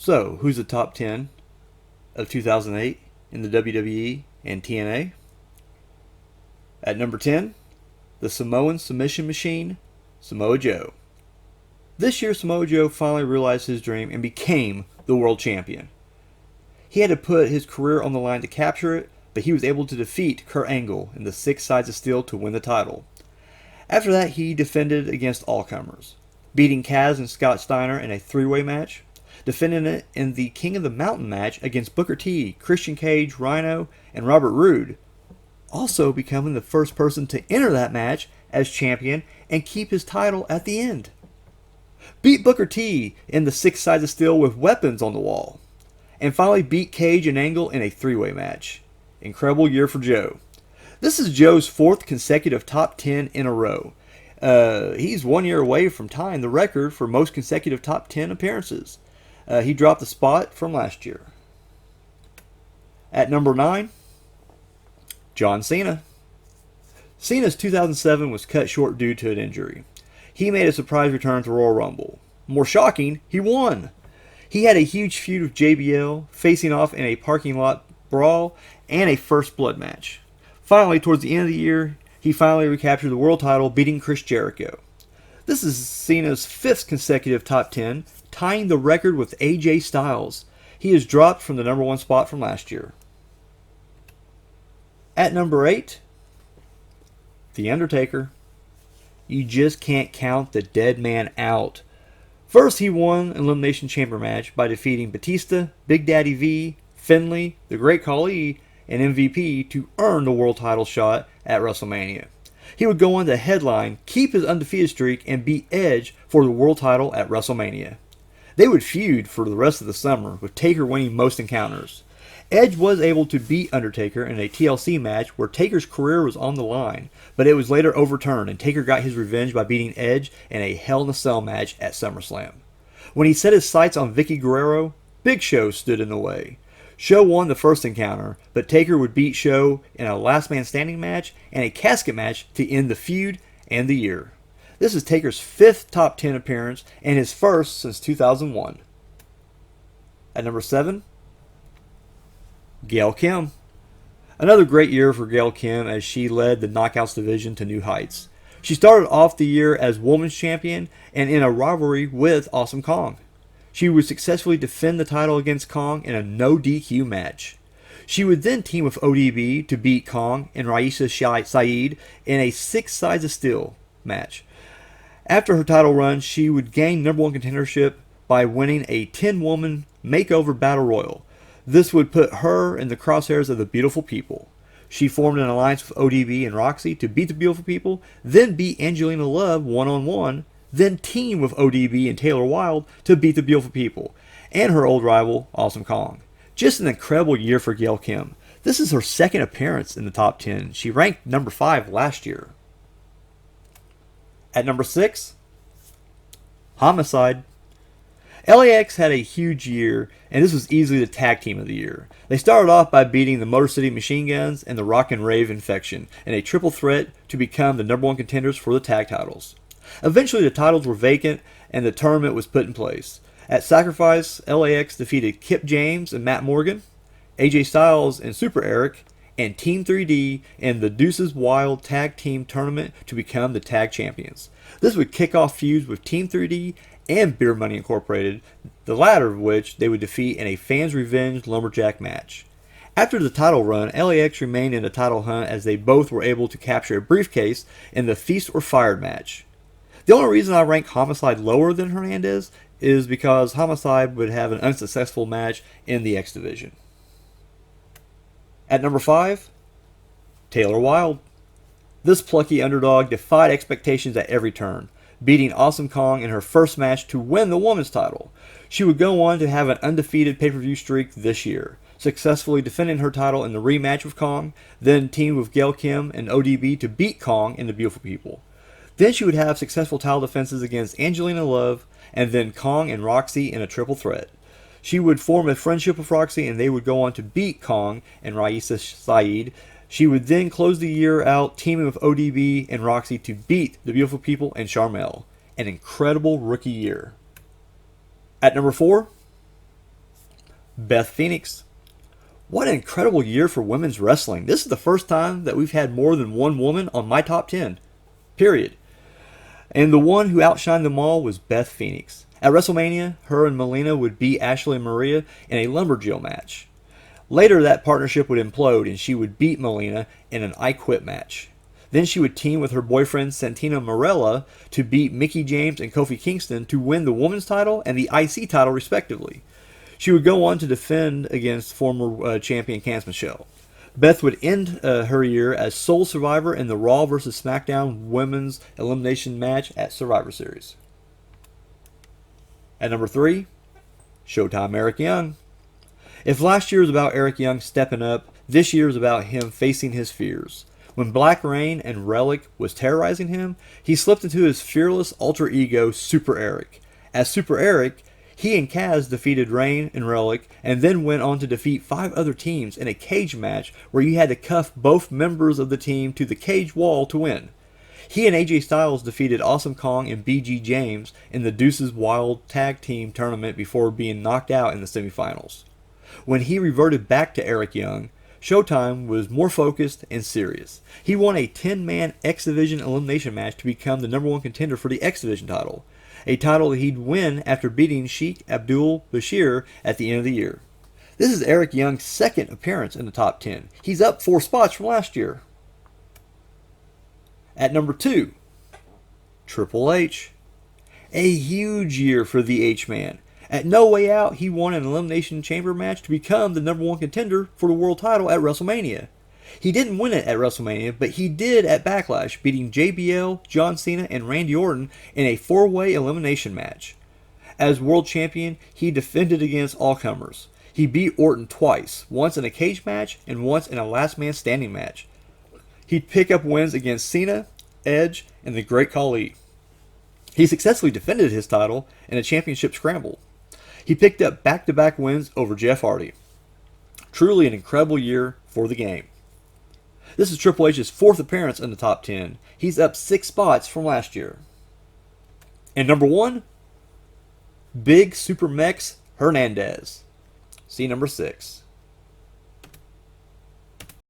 So, who's the top 10 of 2008 in the WWE and TNA? At number 10, the Samoan submission machine, Samoa Joe. This year, Samoa Joe finally realized his dream and became the world champion. He had to put his career on the line to capture it, but he was able to defeat Kurt Angle in the 6 sides of steel to win the title. After that, he defended against all comers, beating Kaz and Scott Steiner in a 3-way match, defending it in the King of the Mountain match against Booker T, Christian Cage, Rhino, and Robert Roode, also becoming the first person to enter that match as champion and keep his title at the end. Beat Booker T in the 6 sides of steel with weapons on the wall, and finally beat Cage and Angle in a 3-way match. Incredible year for Joe. This is Joe's 4th consecutive top 10 in a row. He's 1 year away from tying the record for most consecutive top 10 appearances. He dropped the spot from last year. At number 9, John Cena. Cena's 2007 was cut short due to an injury. He made a surprise return to Royal Rumble. More shocking, he won. He had a huge feud with JBL, facing off in a parking lot brawl and a first blood match. Finally, towards the end of the year, he finally recaptured the world title, beating Chris Jericho. This is Cena's 5th consecutive top 10, tying the record with AJ Styles. He is dropped from the number 1 spot from last year. At number 8, The Undertaker. You just can't count the dead man out. First, he won an Elimination Chamber match by defeating Batista, Big Daddy V, Finlay, The Great Khali, and MVP to earn the world title shot at WrestleMania. He would go on to headline, keep his undefeated streak, and beat Edge for the world title at WrestleMania. They would feud for the rest of the summer, with Taker winning most encounters. Edge was able to beat Undertaker in a TLC match where Taker's career was on the line, but it was later overturned and Taker got his revenge by beating Edge in a Hell in a Cell match at SummerSlam. When he set his sights on Vicky Guerrero, Big Show stood in the way. Show won the first encounter, but Taker would beat Show in a last man standing match and a casket match to end the feud and the year. This is Taker's 5th top 10 appearance and his first since 2001. At number 7, Gail Kim. Another great year for Gail Kim as she led the Knockouts division to new heights. She started off the year as Women's Champion and in a rivalry with Awesome Kong. She would successfully defend the title against Kong in a no DQ match. She would then team with ODB to beat Kong and Raisa Saeed in a 6 sides of steel match. After her title run, she would gain number 1 contendership by winning a 10-woman makeover battle royal. This would put her in the crosshairs of the Beautiful People. She formed an alliance with ODB and Roxy to beat the Beautiful People, then beat Angelina Love one-on-one, then team with ODB and Taylor Wilde to beat the Beautiful People, and her old rival, Awesome Kong. Just an incredible year for Gail Kim. This is her 2nd appearance in the top 10. She ranked number 5 last year. At number 6, Homicide. LAX had a huge year, and this was easily the tag team of the year. They started off by beating the Motor City Machine Guns and the Rock and Rave Infection in a triple threat to become the number 1 contenders for the tag titles. Eventually the titles were vacant and the tournament was put in place. At Sacrifice, LAX defeated Kip James and Matt Morgan, AJ Styles and Super Eric, and Team 3D in the Deuces Wild Tag Team Tournament to become the tag champions. This would kick off feuds with Team 3D and Beer Money Incorporated, the latter of which they would defeat in a Fans Revenge Lumberjack match. After the title run, LAX remained in the title hunt as they both were able to capture a briefcase in the Feast or Fired match. The only reason I rank Homicide lower than Hernandez is because Homicide would have an unsuccessful match in the X Division. At number 5, Taylor Wilde. This plucky underdog defied expectations at every turn, beating Awesome Kong in her first match to win the women's title. She would go on to have an undefeated pay-per-view streak this year, successfully defending her title in the rematch with Kong, then teamed with Gail Kim and ODB to beat Kong and the Beautiful People. Then she would have successful title defenses against Angelina Love and then Kong and Roxy in a triple threat. She would form a friendship with Roxy and they would go on to beat Kong and Raisa Saeed. She would then close the year out teaming with ODB and Roxy to beat the Beautiful People and Charmel. An incredible rookie year. At number 4, Beth Phoenix. What an incredible year for women's wrestling. This is the first time that we've had more than one woman on my top 10. Period. And the one who outshined them all was Beth Phoenix. At WrestleMania, her and Melina would beat Ashley and Maria in a lumberjill match. Later, that partnership would implode and she would beat Melina in an I Quit match. Then she would team with her boyfriend Santino Marella to beat Mickie James and Kofi Kingston to win the women's title and the IC title respectively. She would go on to defend against former champion Candice Michelle. Beth would end her year as sole survivor in the Raw vs. SmackDown Women's Elimination match at Survivor Series. At number 3, Showtime Eric Young. If last year was about Eric Young stepping up, this year is about him facing his fears. When Black Reign and Relic was terrorizing him, he slipped into his fearless alter ego Super Eric. As Super Eric, he and Kaz defeated Reign and Relic and then went on to defeat 5 other teams in a cage match where you had to cuff both members of the team to the cage wall to win. He and AJ Styles defeated Awesome Kong and BG James in the Deuces Wild Tag Team tournament before being knocked out in the semifinals. When he reverted back to Eric Young, Showtime was more focused and serious. He won a 10-man X Division elimination match to become the number 1 contender for the X Division title, a title that he'd win after beating Sheikh Abdul Bashir at the end of the year. This is Eric Young's second appearance in the top 10. He's up 4 spots from last year. At number 2, Triple H. A huge year for the H-Man. At No Way Out, he won an Elimination Chamber match to become the number 1 contender for the world title at WrestleMania. He didn't win it at WrestleMania, but he did at Backlash, beating JBL, John Cena, and Randy Orton in a 4-way elimination match. As world champion, he defended against all comers. He beat Orton twice, once in a cage match and once in a last man standing match. He'd pick up wins against Cena, Edge, and the Great Khali. He successfully defended his title in a championship scramble. He picked up back-to-back wins over Jeff Hardy. Truly an incredible year for the game. This is Triple H's 4th appearance in the top 10. He's up 6 spots from last year. And number 1, Big Super Mex Hernandez. See number 6.